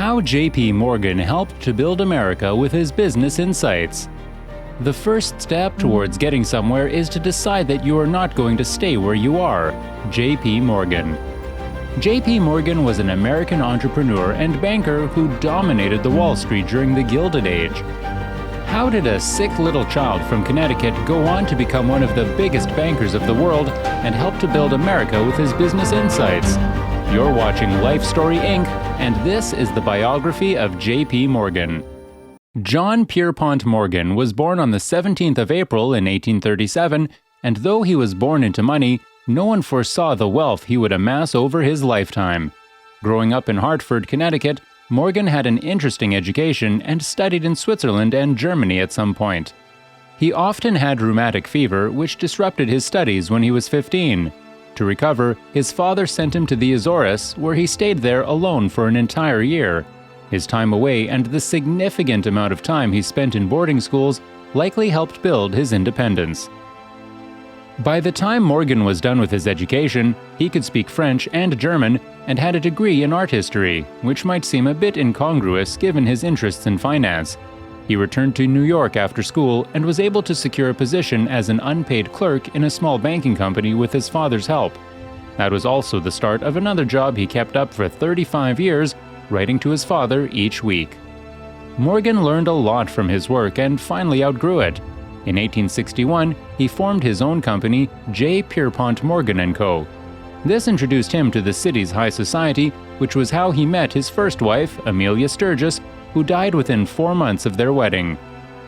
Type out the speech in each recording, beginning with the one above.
How J.P. Morgan helped to build America with his business insights. The first step towards getting somewhere is to decide that you are not going to stay where you are. J.P. Morgan. J.P. Morgan was an American entrepreneur and banker who dominated the Wall Street during the Gilded Age. How did a sick little child from Connecticut go on to become one of the biggest bankers of the world and help to build America with his business insights? You're watching Life Story Inc., and this is the biography of J.P. Morgan. John Pierpont Morgan was born on the 17th of April in 1837, and though he was born into money, no one foresaw the wealth he would amass over his lifetime. Growing up in Hartford, Connecticut, Morgan had an interesting education and studied in Switzerland and Germany at some point. He often had rheumatic fever, which disrupted his studies when he was 15. To recover, his father sent him to the Azores, where he stayed there alone for an entire year. His time away and the significant amount of time he spent in boarding schools likely helped build his independence. By the time Morgan was done with his education, he could speak French and German and had a degree in art history, which might seem a bit incongruous given his interests in finance. He returned to New York after school and was able to secure a position as an unpaid clerk in a small banking company with his father's help. That was also the start of another job he kept up for 35 years, writing to his father each week. Morgan learned a lot from his work and finally outgrew it. In 1861, he formed his own company, J. Pierpont Morgan & Co. This introduced him to the city's high society, which was how he met his first wife, Amelia Sturgis, who died within 4 months of their wedding.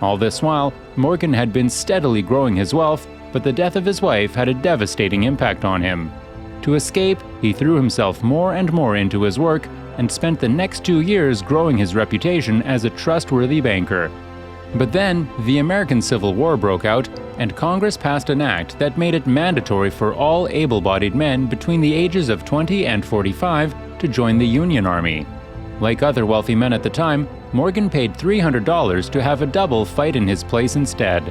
All this while, Morgan had been steadily growing his wealth, but the death of his wife had a devastating impact on him. To escape, he threw himself more and more into his work and spent the next 2 years growing his reputation as a trustworthy banker. But then, the American Civil War broke out, and Congress passed an act that made it mandatory for all able-bodied men between the ages of 20 and 45 to join the Union Army. Like other wealthy men at the time, Morgan paid $300 to have a double fight in his place instead.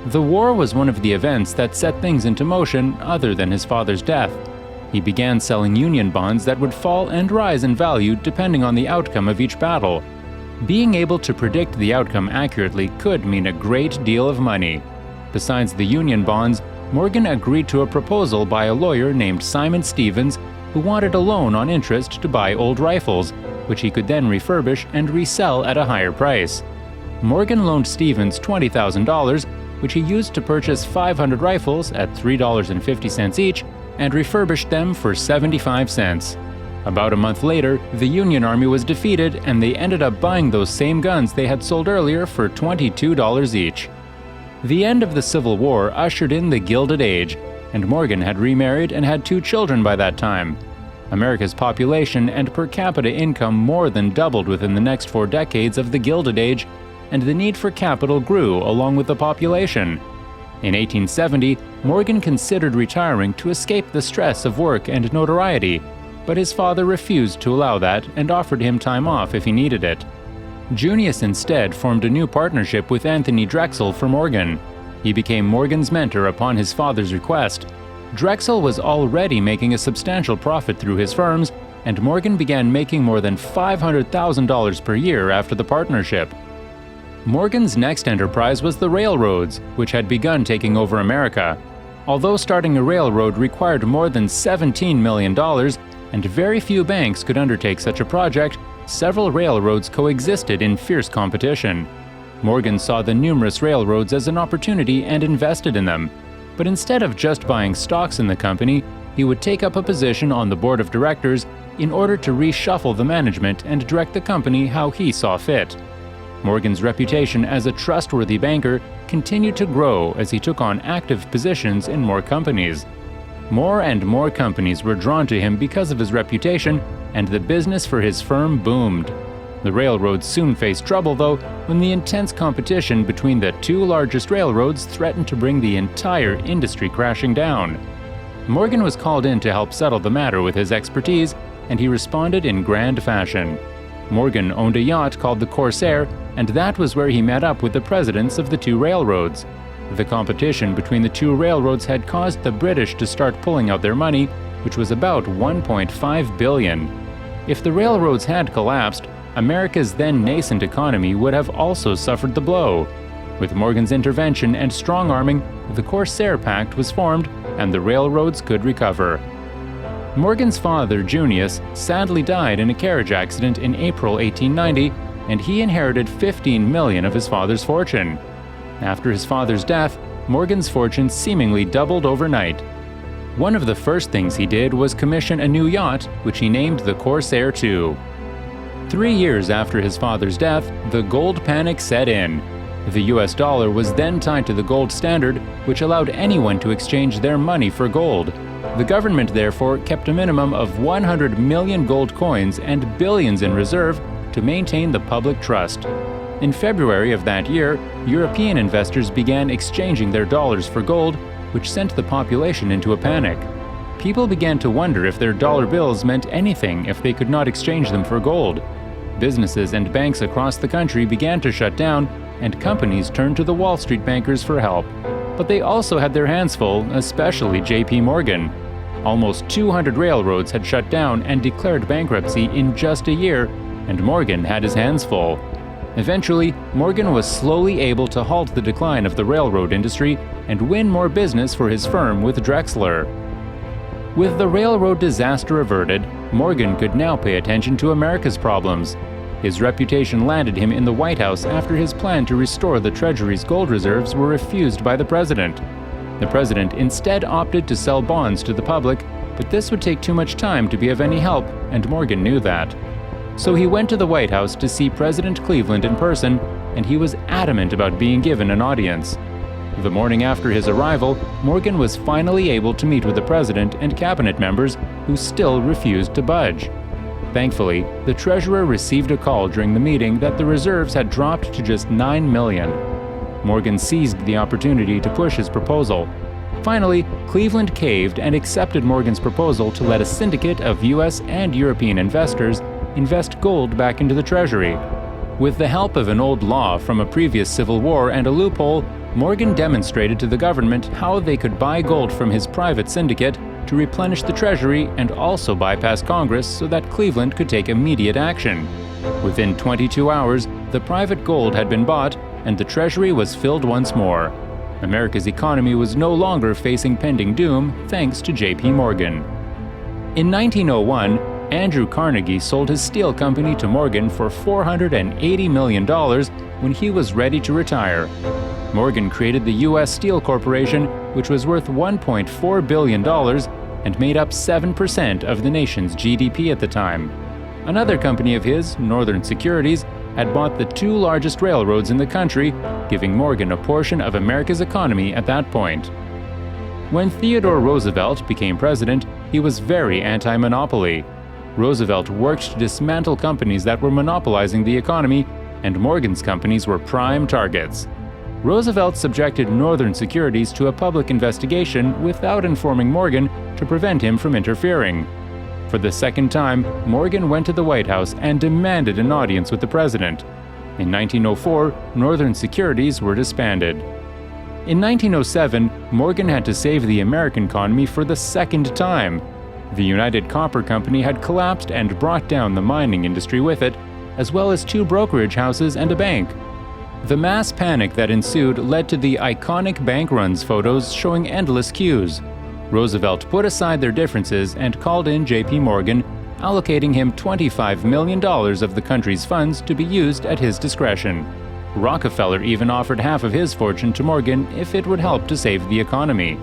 The war was one of the events that set things into motion other than his father's death. He began selling Union bonds that would fall and rise in value depending on the outcome of each battle. Being able to predict the outcome accurately could mean a great deal of money. Besides the Union bonds, Morgan agreed to a proposal by a lawyer named Simon Stevens, who wanted a loan on interest to buy old rifles, which he could then refurbish and resell at a higher price. Morgan loaned Stevens $20,000, which he used to purchase 500 rifles at $3.50 each and refurbished them for 75 cents. About a month later, the Union Army was defeated and they ended up buying those same guns they had sold earlier for $22 each. The end of the Civil War ushered in the Gilded Age, and Morgan had remarried and had 2 children by that time. America's population and per capita income more than doubled within the next 4 decades of the Gilded Age, and the need for capital grew along with the population. In 1870, Morgan considered retiring to escape the stress of work and notoriety, but his father refused to allow that and offered him time off if he needed it. Junius instead formed a new partnership with Anthony Drexel for Morgan. He became Morgan's mentor upon his father's request. Drexel was already making a substantial profit through his firms, and Morgan began making more than $500,000 per year after the partnership. Morgan's next enterprise was the railroads, which had begun taking over America. Although starting a railroad required more than $17 million, and very few banks could undertake such a project, several railroads coexisted in fierce competition. Morgan saw the numerous railroads as an opportunity and invested in them. But instead of just buying stocks in the company, he would take up a position on the board of directors in order to reshuffle the management and direct the company how he saw fit. Morgan's reputation as a trustworthy banker continued to grow as he took on active positions in more companies. More and more companies were drawn to him because of his reputation, and the business for his firm boomed. The railroads soon faced trouble, though, when the intense competition between the 2 largest railroads threatened to bring the entire industry crashing down. Morgan was called in to help settle the matter with his expertise, and he responded in grand fashion. Morgan owned a yacht called the Corsair, and that was where he met up with the presidents of the 2 railroads. The competition between the 2 railroads had caused the British to start pulling out their money, which was about $1.5 billion. If the railroads had collapsed, America's then nascent economy would have also suffered the blow. With Morgan's intervention and strong-arming, the Corsair Pact was formed and the railroads could recover. Morgan's father, Junius, sadly died in a carriage accident in April 1890, and he inherited $15 million of his father's fortune. After his father's death, Morgan's fortune seemingly doubled overnight. One of the first things he did was commission a new yacht, which he named the Corsair II. 3 years after his father's death, the gold panic set in. The US dollar was then tied to the gold standard, which allowed anyone to exchange their money for gold. The government therefore kept a minimum of 100 million gold coins and billions in reserve to maintain the public trust. In February of that year, European investors began exchanging their dollars for gold, which sent the population into a panic. People began to wonder if their dollar bills meant anything if they could not exchange them for gold. Businesses and banks across the country began to shut down, and companies turned to the Wall Street bankers for help. But they also had their hands full, especially J.P. Morgan. Almost 200 railroads had shut down and declared bankruptcy in just a year, and Morgan had his hands full. Eventually, Morgan was slowly able to halt the decline of the railroad industry and win more business for his firm with Drexler. With the railroad disaster averted, Morgan could now pay attention to America's problems. His reputation landed him in the White House after his plan to restore the Treasury's gold reserves were refused by the president. The president instead opted to sell bonds to the public, but this would take too much time to be of any help, and Morgan knew that. So he went to the White House to see President Cleveland in person, and he was adamant about being given an audience. The morning after his arrival, Morgan was finally able to meet with the president and cabinet members, who still refused to budge. Thankfully, the treasurer received a call during the meeting that the reserves had dropped to just $9 million. Morgan seized the opportunity to push his proposal. Finally, Cleveland caved and accepted Morgan's proposal to let a syndicate of US and European investors invest gold back into the treasury. With the help of an old law from a previous civil war and a loophole, Morgan demonstrated to the government how they could buy gold from his private syndicate to replenish the treasury and also bypass Congress so that Cleveland could take immediate action. Within 22 hours, the private gold had been bought and the treasury was filled once more. America's economy was no longer facing pending doom thanks to J.P. Morgan. In 1901, Andrew Carnegie sold his steel company to Morgan for $480 million when he was ready to retire. Morgan created the U.S. Steel Corporation, which was worth $1.4 billion and made up 7% of the nation's GDP at the time. Another company of his, Northern Securities, had bought the 2 largest railroads in the country, giving Morgan a portion of America's economy at that point. When Theodore Roosevelt became president, he was very anti-monopoly. Roosevelt worked to dismantle companies that were monopolizing the economy, and Morgan's companies were prime targets. Roosevelt subjected Northern Securities to a public investigation without informing Morgan to prevent him from interfering. For the second time, Morgan went to the White House and demanded an audience with the president. In 1904, Northern Securities were disbanded. In 1907, Morgan had to save the American economy for the second time. The United Copper Company had collapsed and brought down the mining industry with it, as well as 2 brokerage houses and a bank. The mass panic that ensued led to the iconic bank runs photos showing endless queues. Roosevelt put aside their differences and called in J.P. Morgan, allocating him $25 million of the country's funds to be used at his discretion. Rockefeller even offered half of his fortune to Morgan if it would help to save the economy.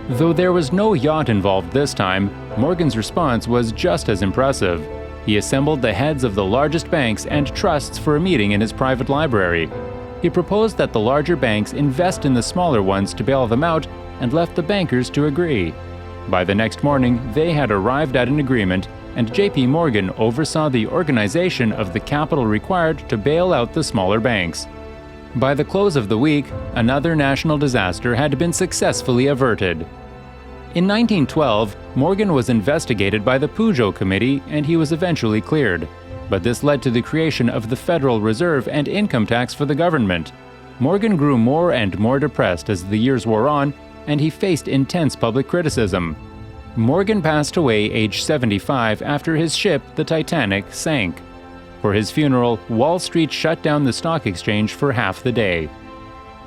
Though there was no yacht involved this time, Morgan's response was just as impressive. He assembled the heads of the largest banks and trusts for a meeting in his private library. He proposed that the larger banks invest in the smaller ones to bail them out and left the bankers to agree. By the next morning, they had arrived at an agreement, and J.P. Morgan oversaw the organization of the capital required to bail out the smaller banks. By the close of the week, another national disaster had been successfully averted. In 1912, Morgan was investigated by the Peugeot Committee and he was eventually cleared. But this led to the creation of the Federal Reserve and income tax for the government. Morgan grew more and more depressed as the years wore on, and he faced intense public criticism. Morgan passed away aged 75 after his ship, the Titanic, sank. For his funeral, Wall Street shut down the stock exchange for half the day.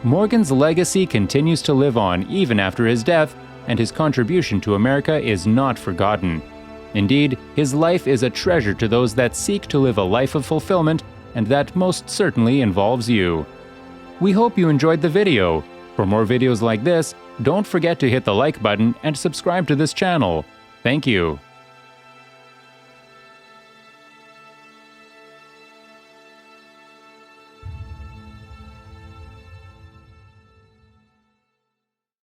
Morgan's legacy continues to live on even after his death, and his contribution to America is not forgotten. Indeed, his life is a treasure to those that seek to live a life of fulfillment, and that most certainly involves you. We hope you enjoyed the video. For more videos like this, don't forget to hit the like button and subscribe to this channel. Thank you.